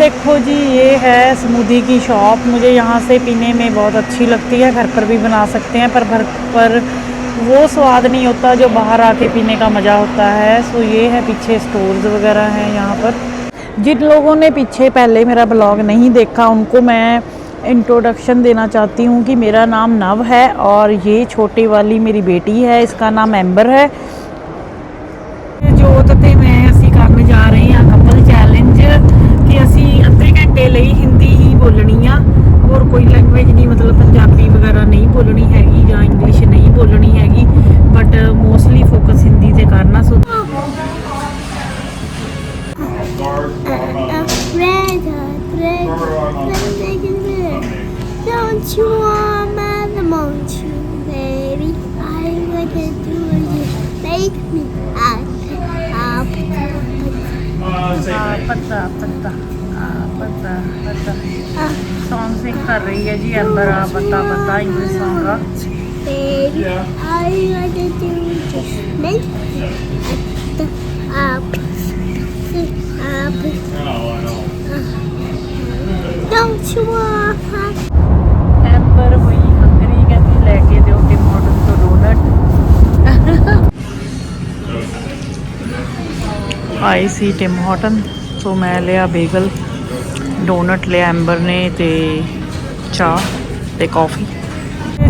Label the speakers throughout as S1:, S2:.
S1: देखो जी, ये है स्मूदी की शॉप। मुझे यहाँ से पीने में बहुत अच्छी लगती है। घर पर भी बना सकते हैं, पर घर पर वो स्वाद नहीं होता जो बाहर आके पीने का मज़ा होता है। सो ये है, पीछे स्टोर्स वगैरह हैं यहाँ पर। जिन लोगों ने पीछे पहले मेरा ब्लॉग नहीं देखा, उनको मैं इंट्रोडक्शन देना चाहती हूँ कि मेरा नाम नव है और ये छोटी वाली मेरी बेटी है, इसका नाम एम्बर है। जोत ते मैं असी करने जा रहे हैं कपल चैलेंज कि असी अद्धे घंटे ਲਈ हिंदी ही बोलनी आ और कोई लैंग्वेज नहीं, मतलब पंजाबी वगैरह नहीं बोलनी हैगी या इंग्लिश नहीं बोलनी हैगी, बट मोस्टली फोकस हिंदी ते करना। सो
S2: Don't you want my monkey, baby? I want to do you. Make me
S1: पता पता पता पता सॉन्ग सिंग कर रही है जी एम्बर। पता पता इंग्लिश सॉन्ग का।
S2: Baby, I want to do you. Make me Don't you want
S1: amber हुई हंगरी, कहती लेके दो टिम हॉर्टन तो डोनट। आई सी टिम हॉर्टन, तो मैं लिया बेगल, डोनट लिया एम्बर ने, ते चाह ते कॉफ़ी।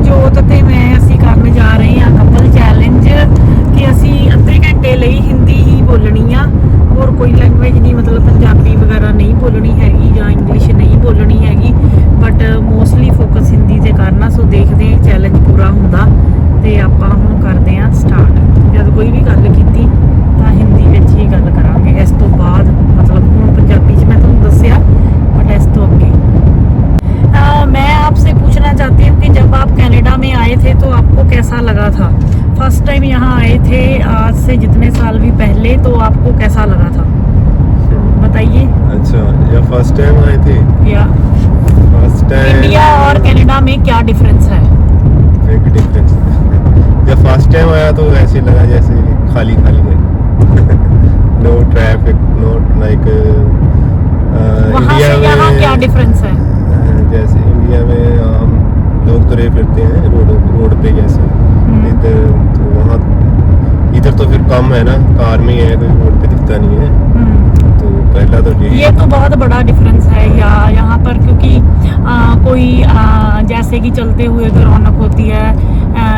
S1: जोत ते मैं असी करने जा रहे हैं कपल चैलेंज कि असी अद्धे घंटे ਲਈ हिंदी ही बोलनी आ और कोई लैंग्वेज नहीं, मतलब पंजाबी वगैरह नहीं बोलनी हैगी या इंग्लिश नहीं बोलनी हैगी, बट मोस्टली फोकस हिंदी ते करना। सो देखते हैं चैलेंज पूरा हुंदा ते आपां हुण करदे हैं स्टार्ट। जद कोई भी गल कीती तां हिंदी विच ही गल करांगे, इस तो बाद मतलब हुण पंजाबी च मैं तुहानूं दस्सिया, बट इस तो अगे मैं आपसे पूछना चाहती हूँ कि जब आप कनाडा में आए थे तो आपको कैसा लगा था? फर्स्ट टाइम यहाँ आए थे आज से जितने साल भी पहले, तो आपको कैसा लगा था बताइए।
S3: अच्छा, या फर्स्ट टाइम आए थे
S1: या
S3: फर्स्ट टाइम?
S1: इंडिया और कनाडा में क्या डिफरेंस है?
S3: बिग डिफरेंस है। जब फर्स्ट टाइम आया तो ऐसे लगा जैसे खाली खाली है। नो ट्रैफिक, नॉट लाइक
S1: वहाँ से यहाँ क्या डिफरेंस है?
S3: जैसे इंडिया में आम लोग तुरे फिरते हैं रोड पे जैसे, इधर तो वहाँ इधर तो फिर कम है ना, कार में ही है, कोई रोड पे दिखता नहीं है। तो पहला तो
S1: ये तो बहुत बड़ा डिफरेंस है यहाँ पर, क्योंकि कोई जैसे कि चलते हुए तो रौनक होती है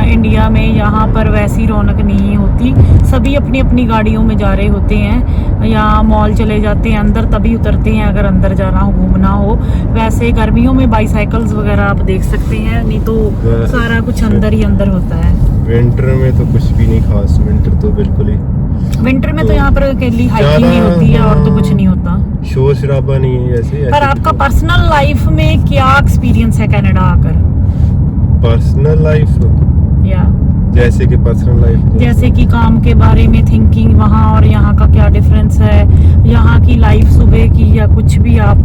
S1: इंडिया में, यहाँ पर वैसी रौनक नहीं होती। सभी अपनी अपनी गाड़ियों में जा रहे होते हैं या मॉल चले जाते हैं, अंदर तभी उतरते हैं अगर अंदर जाना हो, घूमना हो। वैसे गर्मियों में बाईसाइकिल्स वगैरह आप देख सकते हैं, नहीं तो सारा कुछ अंदर ही अंदर होता है।
S3: विंटर में तो कुछ भी नहीं खास, विंटर तो बिल्कुल ही,
S1: विंटर में तो यहाँ पर अकेली हाइकिंग ही होती है और तो कुछ नहीं होता,
S3: शोर शराबा नहीं है जैसे।
S1: पर आपका पर्सनल लाइफ में क्या एक्सपीरियंस है कनाडा आकर?
S3: पर्सनल लाइफ
S1: या
S3: जैसे कि पर्सनल लाइफ
S1: जैसे कि काम के बारे में थिंकिंग, वहाँ और यहाँ का क्या डिफरेंस है, यहाँ की लाइफ सुबह की या कुछ भी। आप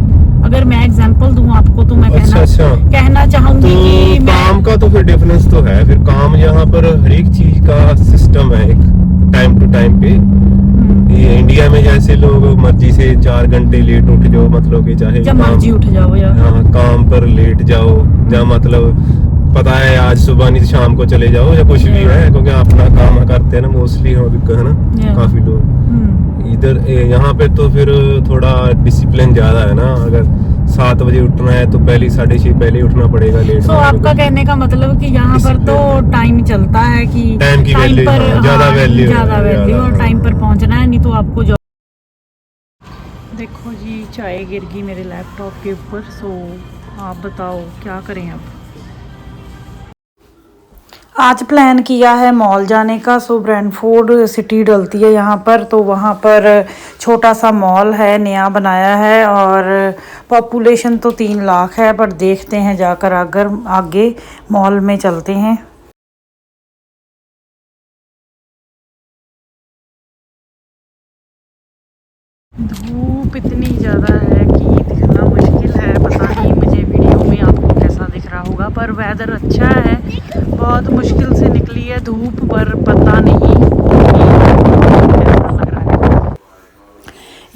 S1: अगर मैं एग्जांपल दूं आपको तो मैं कहना चाहूंगी कि
S3: काम का तो फिर डिफरेंस तो है। फिर काम यहाँ पर हर एक चीज का सिस्टम है, एक टाइम टू टाइम पे। ये इंडिया में जैसे लोग मर्जी से 4 घंटे लेट उठ जाओ, मतलब कि चाहे
S1: जब मर्जी उठ जाओ या
S3: काम पर लेट जाओ, या मतलब पता है आज सुबह नहीं शाम को चले जाओ या कुछ भी है, क्योंकि अपना काम करते हैं ना मोस्टली, है ना काफी लोग इधर। यहाँ पे तो फिर थोड़ा डिसिप्लिन ज्यादा है ना। अगर 7 बजे उठना है तो पहले 6:30 पहले उठना पड़ेगा लेट।
S1: तो आपका कहने का मतलब कि यहाँ पर तो टाइम चलता है कि
S3: टाइम की वैल्यू ज्यादा वैल्यू
S1: और टाइम पर पहुँचना है, नहीं तो आपको जो। देखो जी, चाय गिर गई मेरे लैपटॉप के ऊपर। सो आप बताओ क्या करें अब? आज प्लान किया है मॉल जाने का। सो ब्रैंडफोर्ड सिटी डलती है यहाँ पर, तो वहाँ पर छोटा सा मॉल है, नया बनाया है और पॉपुलेशन तो 3 लाख है, पर देखते हैं जाकर अगर आगे मॉल में चलते हैं। धूप इतनी ज़्यादा है कि दिखना मुश्किल है, पता नहीं मुझे वीडियो में आपको कैसा दिख रहा होगा, पर वेदर अच्छा है। बहुत मुश्किल से निकली है धूप, पर पता नहीं कैसा लग रहा है।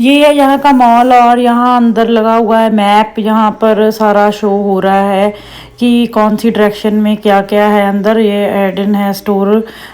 S1: ये है यहाँ का मॉल और यहाँ अंदर लगा हुआ है मैप। यहाँ पर सारा शो हो रहा है कि कौन सी डायरेक्शन में क्या क्या है अंदर। ये एडन है स्टोर,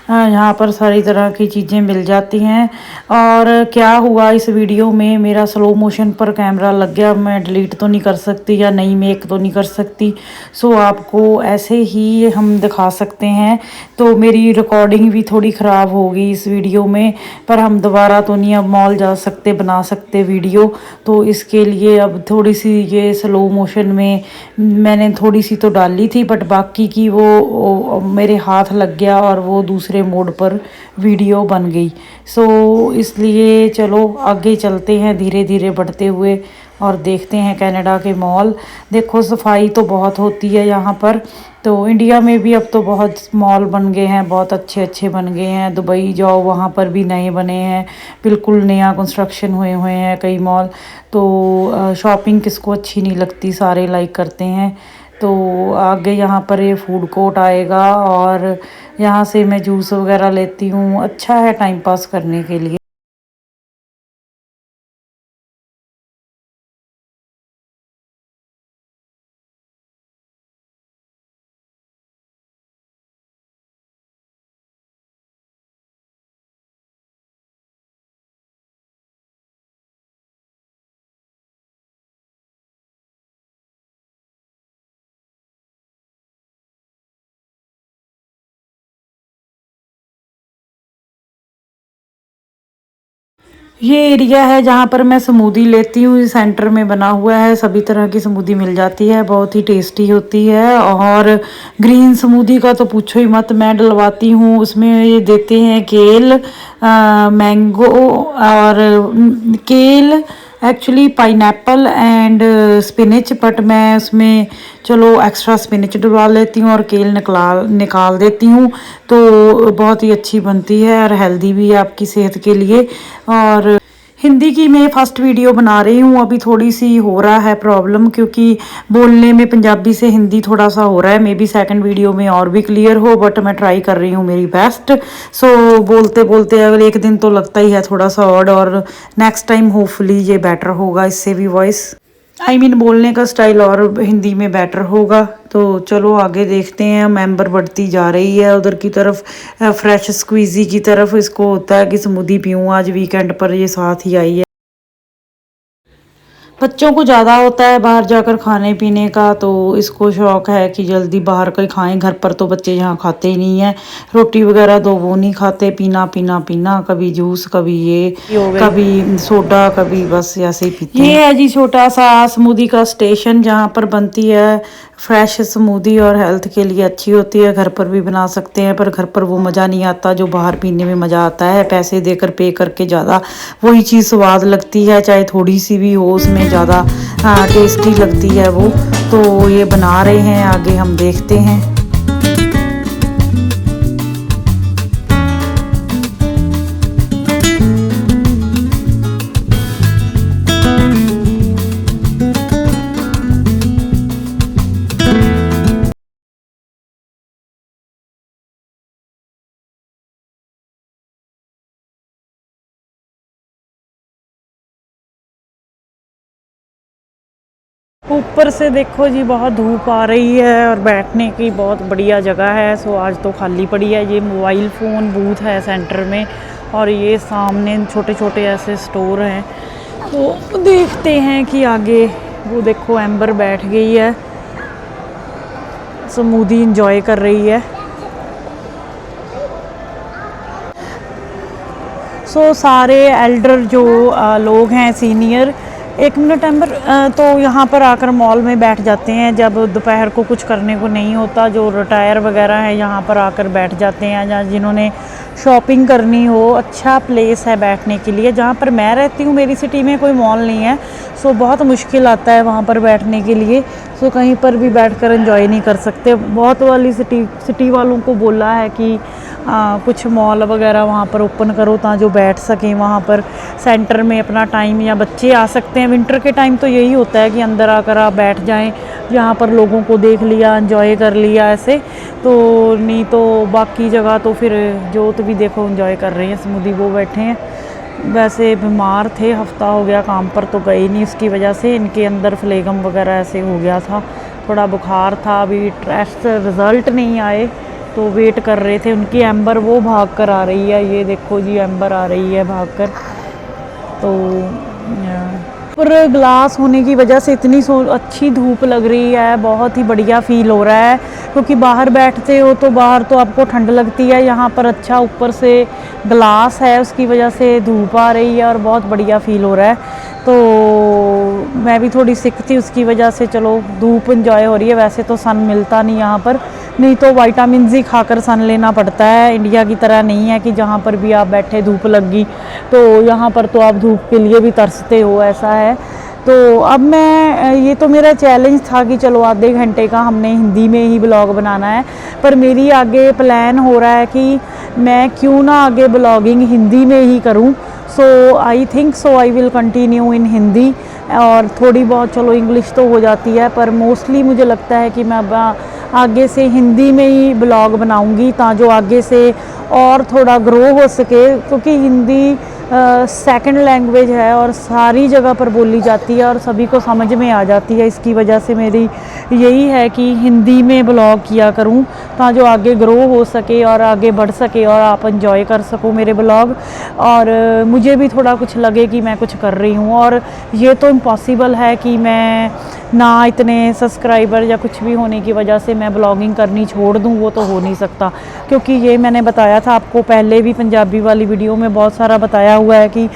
S1: यहाँ पर सारी तरह की चीज़ें मिल जाती हैं। और क्या हुआ इस वीडियो में, मेरा स्लो मोशन पर कैमरा लग गया। मैं डिलीट तो नहीं कर सकती या नई मेक तो नहीं कर सकती, सो आपको ऐसे ही हम दिखा सकते हैं। तो मेरी रिकॉर्डिंग भी थोड़ी ख़राब हो गई इस वीडियो में, पर हम दोबारा तो नहीं अब मॉल जा सकते, बना सकते वीडियो। तो इसके लिए अब थोड़ी सी ये स्लो मोशन में मैंने थोड़ी सी तो डाली थी, बट बाकी की वो मेरे हाथ लग गया और वो दूसरे मोड पर वीडियो बन गई। सो इसलिए चलो आगे चलते हैं धीरे धीरे बढ़ते हुए और देखते हैं कनाडा के मॉल। देखो सफाई तो बहुत होती है यहाँ पर। तो इंडिया में भी अब तो बहुत मॉल बन गए हैं, बहुत अच्छे अच्छे बन गए हैं। दुबई जाओ वहाँ पर भी नए बने हैं, बिल्कुल नया कंस्ट्रक्शन हुए हुए हैं कई मॉल। तो शॉपिंग किसको अच्छी नहीं लगती, सारे लाइक करते हैं। तो आगे यहाँ पर ये फूड कोर्ट आएगा और यहाँ से मैं जूस वगैरह लेती हूँ, अच्छा है टाइम पास करने के लिए। ये एरिया है जहाँ पर मैं स्मूदी लेती हूँ, सेंटर में बना हुआ है, सभी तरह की स्मूदी मिल जाती है, बहुत ही टेस्टी होती है। और ग्रीन स्मूदी का तो पूछो ही मत, मैं डलवाती हूँ उसमें। ये देते हैं केल, मैंगो और केल actually pineapple and spinach, but मैं उसमें चलो एक्स्ट्रा स्पिनच डलवा लेती हूँ और केल निकाल देती हूँ। तो बहुत ही अच्छी बनती है और हेल्दी भी है आपकी सेहत के लिए। और हिंदी की मैं फर्स्ट वीडियो बना रही हूँ, अभी थोड़ी सी हो रहा है प्रॉब्लम, क्योंकि बोलने में पंजाबी से हिंदी थोड़ा सा हो रहा है। मे बी सेकंड वीडियो में और भी क्लियर हो, बट मैं ट्राई कर रही हूँ मेरी बेस्ट। सो बोलते बोलते अगर एक दिन तो लगता ही है थोड़ा सा और नेक्स्ट टाइम होपफुली ये बेटर होगा, इससे भी वॉइस बोलने का स्टाइल और हिंदी में बेटर होगा। तो चलो आगे देखते हैं। मेंबर बढ़ती जा रही है उधर की तरफ, फ्रेश स्क्वीजी की तरफ। इसको होता है कि स्मूदी पीऊँ, आज वीकेंड पर ये साथ ही आई है। बच्चों को ज़्यादा होता है बाहर जाकर खाने पीने का, तो इसको शौक है कि जल्दी बाहर का ही खाएं। घर पर तो बच्चे यहाँ खाते ही नहीं है, रोटी वगैरह तो वो नहीं खाते। पीना पीना पीना, कभी जूस, कभी ये, कभी सोडा, कभी बस ऐसे ही पीते हैं। ये है जी छोटा सा स्मूदी का स्टेशन, जहाँ पर बनती है फ्रेश स्मूदी और हेल्थ के लिए अच्छी होती है। घर पर भी बना सकते हैं, पर घर पर वो मज़ा नहीं आता जो बाहर पीने में मज़ा आता है। पैसे देकर पे करके ज़्यादा वही चीज़ स्वाद लगती है, चाहे थोड़ी सी भी हो, उसमें ज़्यादा टेस्टी लगती है वो। तो ये बना रहे हैं, आगे हम देखते हैं। ऊपर से देखो जी बहुत धूप आ रही है और बैठने की बहुत बढ़िया जगह है। सो आज तो खाली पड़ी है। ये मोबाइल फ़ोन बूथ है सेंटर में, और ये सामने छोटे छोटे ऐसे स्टोर हैं। तो देखते हैं कि आगे। वो देखो एम्बर बैठ गई है, स्मूदी इंजॉय कर रही है। सो सारे एल्डर जो लोग हैं, सीनियर, 1 मिनट एम्बर, तो यहाँ पर आकर मॉल में बैठ जाते हैं जब दोपहर को कुछ करने को नहीं होता। जो रिटायर वगैरह है यहाँ पर आकर बैठ जाते हैं, या जिन्होंने शॉपिंग करनी हो। अच्छा प्लेस है बैठने के लिए। जहाँ पर मैं रहती हूँ, मेरी सिटी में कोई मॉल नहीं है, सो बहुत मुश्किल आता है वहाँ पर बैठने के लिए। सो कहीं पर भी बैठकर एंजॉय नहीं कर सकते। बहुत वाली सिटी वालों को बोला है कि कुछ मॉल वगैरह वहाँ पर ओपन करो, ता जो बैठ सकें वहाँ पर सेंटर में अपना टाइम, या बच्चे आ सकते हैं। विंटर के टाइम तो यही होता है कि अंदर आकर आप बैठ जाएं, यहाँ पर लोगों को देख लिया, एंजॉय कर लिया ऐसे। तो नहीं तो बाकी जगह तो फिर जोत भी देखो एंजॉय कर रहे हैं, स्मूदी वो बैठे हैं। वैसे बीमार थे, हफ्ता हो गया काम पर तो गए नहीं, उसकी वजह से इनके अंदर फ्लेगम वगैरह ऐसे हो गया था, थोड़ा बुखार था। अभी टेस्ट रिज़ल्ट नहीं आए तो वेट कर रहे थे उनकी। एम्बर वो भाग कर आ रही है, ये देखो जी एम्बर आ रही है भाग कर। तो पर ग्लास होने की वजह से इतनी अच्छी धूप लग रही है, बहुत ही बढ़िया फील हो रहा है। क्योंकि बाहर बैठते हो तो बाहर तो आपको ठंड लगती है, यहाँ पर अच्छा ऊपर से ग्लास है, उसकी वजह से धूप आ रही है और बहुत बढ़िया फील हो रहा है। तो मैं भी थोड़ी सिक थी, उसकी वजह से चलो धूप इंजॉय हो रही है। वैसे तो सन मिलता नहीं यहाँ पर, नहीं तो विटामिन सी खाकर सन लेना पड़ता है। इंडिया की तरह नहीं है कि जहाँ पर भी आप बैठे धूप लगी, तो यहाँ पर तो आप धूप के लिए भी तरसते हो, ऐसा है। तो अब मैं, ये तो मेरा चैलेंज था कि चलो आधे घंटे का हमने हिंदी में ही ब्लॉग बनाना है, पर मेरी आगे प्लान हो रहा है कि मैं क्यों ना आगे ब्लॉगिंग हिंदी में ही करूं। So I think so I will continue in Hindi, और थोड़ी बहुत चलो इंग्लिश तो हो जाती है, पर मोस्टली मुझे लगता है कि मैं अब आगे से हिंदी में ही ब्लॉग बनाऊंगी, ताकि आगे से और थोड़ा ग्रो हो सके। क्योंकि हिंदी सेकंड लैंग्वेज है और सारी जगह पर बोली जाती है और सभी को समझ में आ जाती है। इसकी वजह से मेरी यही है कि हिंदी में ब्लॉग किया करूं, ताकि जो आगे ग्रो हो सके और आगे बढ़ सके और आप एंजॉय कर सको मेरे ब्लॉग, और मुझे भी थोड़ा कुछ लगे कि मैं कुछ कर रही हूं। और ये तो इम्पॉसिबल है कि मैं ना इतने सब्सक्राइबर या कुछ भी होने की वजह से मैं ब्लॉगिंग करनी छोड़ दूं, वो तो हो नहीं सकता। क्योंकि ये मैंने बताया था आपको पहले भी, पंजाबी वाली वीडियो में बहुत सारा बताया हुआ है कि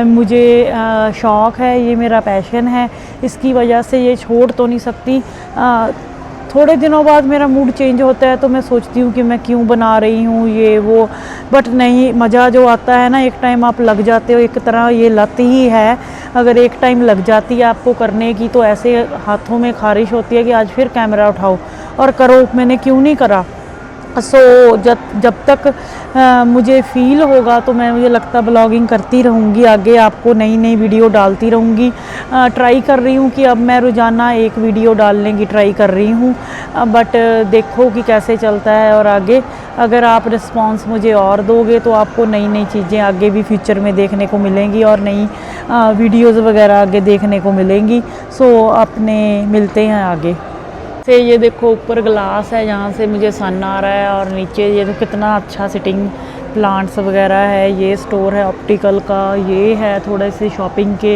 S1: मुझे शौक़ है, ये मेरा पैशन है, इसकी वजह से ये छोड़ तो नहीं सकती। थोड़े दिनों बाद मेरा मूड चेंज होता है तो मैं सोचती हूँ कि मैं क्यों बना रही हूँ ये वो, बट नहीं, मज़ा जो आता है ना, एक टाइम आप लग जाते हो, एक तरह ये लत ही है। अगर एक टाइम लग जाती है आपको करने की, तो ऐसे हाथों में खारिश होती है कि आज फिर कैमरा उठाओ और करो, मैंने क्यों नहीं करा। सो जब तक मुझे फ़ील होगा तो मुझे लगता ब्लॉगिंग करती रहूँगी, आगे आपको नई नई वीडियो डालती रहूँगी। ट्राई कर रही हूँ कि अब मैं रोज़ाना एक वीडियो डालने की ट्राई कर रही हूँ, बट देखो कि कैसे चलता है। और आगे अगर आप रिस्पांस मुझे और दोगे तो आपको नई नई चीज़ें आगे भी फ्यूचर में देखने को मिलेंगी और नई वीडियोज़ वगैरह आगे देखने को मिलेंगी। सो अपने मिलते हैं आगे से। ये देखो ऊपर ग्लास है, यहाँ से मुझे सन आ रहा है, और नीचे ये तो कितना अच्छा सिटिंग प्लांट्स वगैरह है। ये स्टोर है ऑप्टिकल का, ये है थोड़े से शॉपिंग के,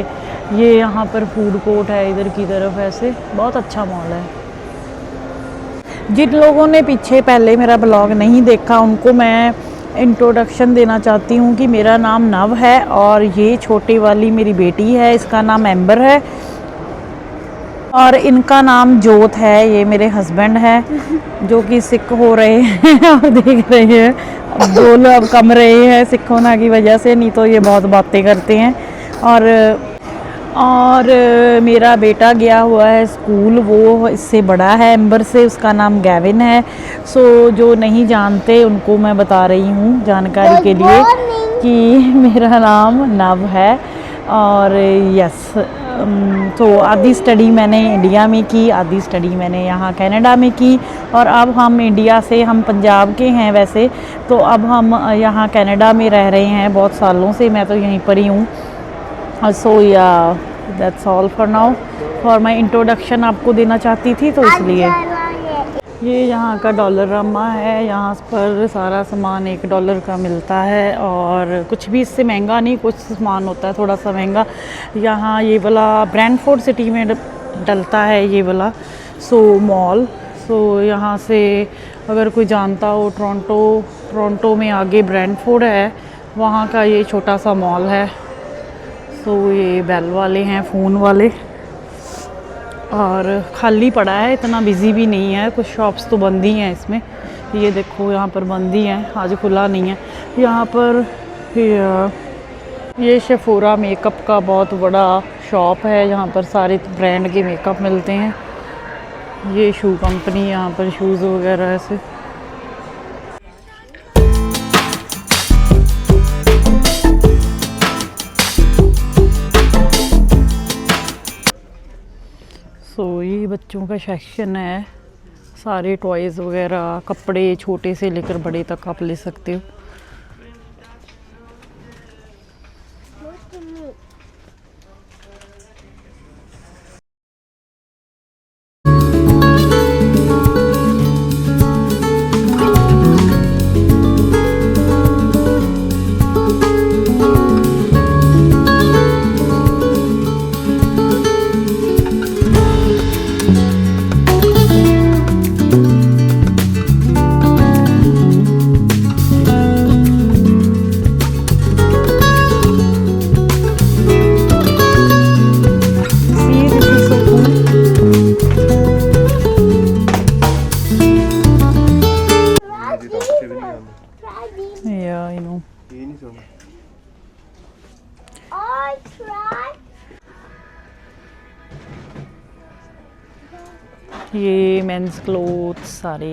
S1: ये यहाँ पर फूड कोर्ट है इधर की तरफ, ऐसे बहुत अच्छा मॉल है। जिन लोगों ने पीछे पहले मेरा ब्लॉग नहीं देखा उनको मैं इंट्रोडक्शन देना चाहती हूँ कि मेरा नाम नव है, और ये छोटी वाली मेरी बेटी है, इसका नाम एम्बर है, और इनका नाम जोत है। ये मेरे हस्बैंड है जो कि सिक हो रहे हैं और देख रहे हैं, अब बोल अब कम रहे हैं सिक होने की वजह से, नहीं तो ये बहुत बातें करते हैं। और मेरा बेटा गया हुआ है स्कूल, वो इससे बड़ा है एम्बर से, उसका नाम गैविन है। सो जो नहीं जानते उनको मैं बता रही हूँ जानकारी के लिए कि मेरा नाम नव है। और यस, तो आधी स्टडी मैंने इंडिया में की, आधी स्टडी मैंने यहाँ कनाडा में की, और अब हम इंडिया से, हम पंजाब के हैं वैसे, तो अब हम यहाँ कनाडा में रह रहे हैं बहुत सालों से, मैं तो यहीं पर ही हूँ। सो या that's all for now, for my introduction आपको देना चाहती थी, तो इसलिए। ये यहाँ का डॉलरामा है, यहाँ पर सारा सामान $1 का मिलता है, और कुछ भी इससे महंगा नहीं, कुछ सामान होता है थोड़ा सा महंगा। यहाँ ये वाला ब्रैंडफोर्ड सिटी में डलता है ये वाला मॉल। सो यहाँ से अगर कोई जानता हो, टोरंटो में आगे ब्रैंडफोर्ड है, वहाँ का ये छोटा सा मॉल है। सो ये बेल वाले हैं, फ़ोन वाले, और खाली पड़ा है, इतना बिज़ी भी नहीं है, कुछ शॉप्स तो बंद ही हैं इसमें। ये देखो यहाँ पर बंद ही हैं, आज खुला नहीं है। यहाँ पर ये शेफोरा मेकअप का बहुत बड़ा शॉप है, यहाँ पर सारे ब्रांड के मेकअप मिलते हैं। ये शू कंपनी, यहाँ पर शूज़ वगैरह ऐसे। ये बच्चों का सेक्शन है, सारे टॉयज़ वगैरह, कपड़े छोटे से लेकर बड़े तक आप ले सकते हो। ये मेंस क्लोथ सारे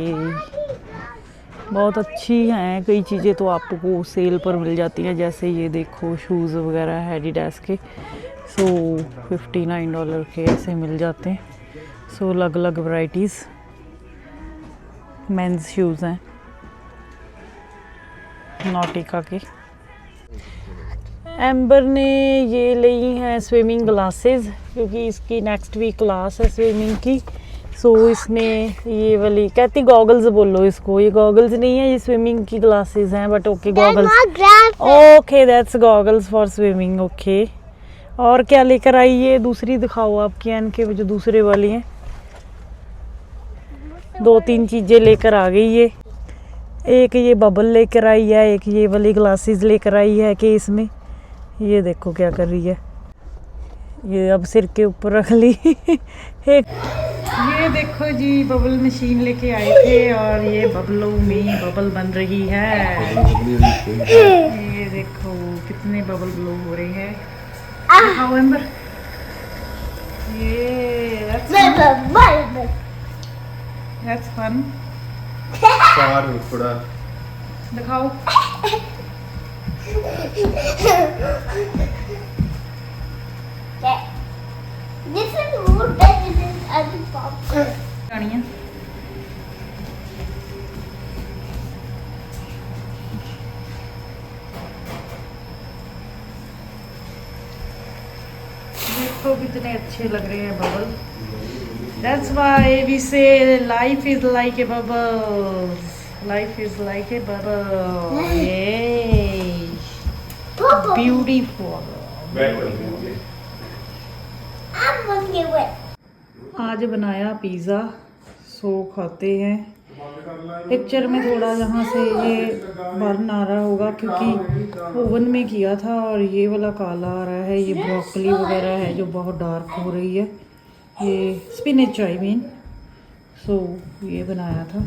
S1: बहुत अच्छी हैं। कई चीज़ें तो आपको सेल पर मिल जाती हैं, जैसे ये देखो शूज़ वगैरह है एडिडास के। सो $59 के ऐसे मिल जाते हैं। सो अलग अलग वैराइटीज़ मेंस शूज़ हैं नॉटिका के। एम्बर ने ये ली हैं स्विमिंग ग्लासेस, क्योंकि इसकी नेक्स्ट वीक क्लास है स्विमिंग की। सो इसने ये वाली कहती गॉगल्स बोलो इसको, ये गॉगल्स नहीं है, ये स्विमिंग की ग्लासेस हैं, but okay goggles, okay that's goggles for swimming. Okay और क्या लेकर आई है दूसरी, दिखाओ आपकी एन के जो दूसरे वाली हैं। 2-3 चीज़ें लेकर आ गई है। एक ये बबल लेकर आई है, एक ये वाली ग्लासेस लेकर आई है कि इसमें ये देखो क्या कर रही है, ये अब सिर के ऊपर रख ली। एक ये देखो जी बबल मशीन लेके आए थे और ये बबलों में बबल बन रही है। ये देखो कितने बबल ब्लो हो रहे हैं। दिखाओ एम्बर, ये that's fun।
S3: थोड़ा
S1: दिखाओ।
S2: This is more better than other popcorn.
S1: गाड़ियाँ देखो कितने अच्छे लग रहे हैं bubble. That's why we say life is like a bubble. Life is like a bubble. Yay! Beautiful.
S2: I'm looking wet.
S1: आज बनाया पिज़्ज़ा, सो खाते हैं। पिक्चर में थोड़ा यहाँ से ये बर्न आ रहा होगा क्योंकि ओवन में किया था और ये वाला काला आ रहा है। ये ब्रोकली वगैरह है जो बहुत डार्क हो रही है, ये स्पिनच आई मीन। सो ये बनाया था।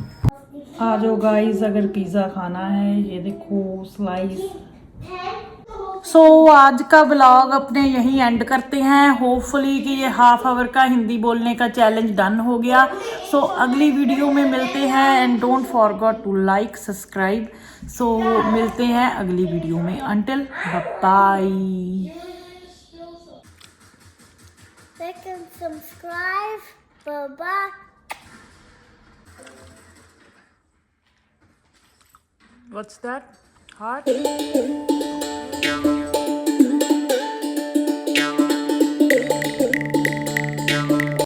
S1: आ जाओ गाइस, अगर पिज़्ज़ा खाना है ये देखो स्लाइस। सो आज का ब्लॉग अपने यहीं एंड करते हैं। होपफुली कि ये हाफ आवर का हिंदी बोलने का चैलेंज डन हो गया। सो अगली वीडियो में मिलते हैं and don't forget to like subscribe. So मिलते हैं अगली वीडियो में। Until bye.
S2: Like and subscribe. Bye-bye.
S1: What's that? Heart?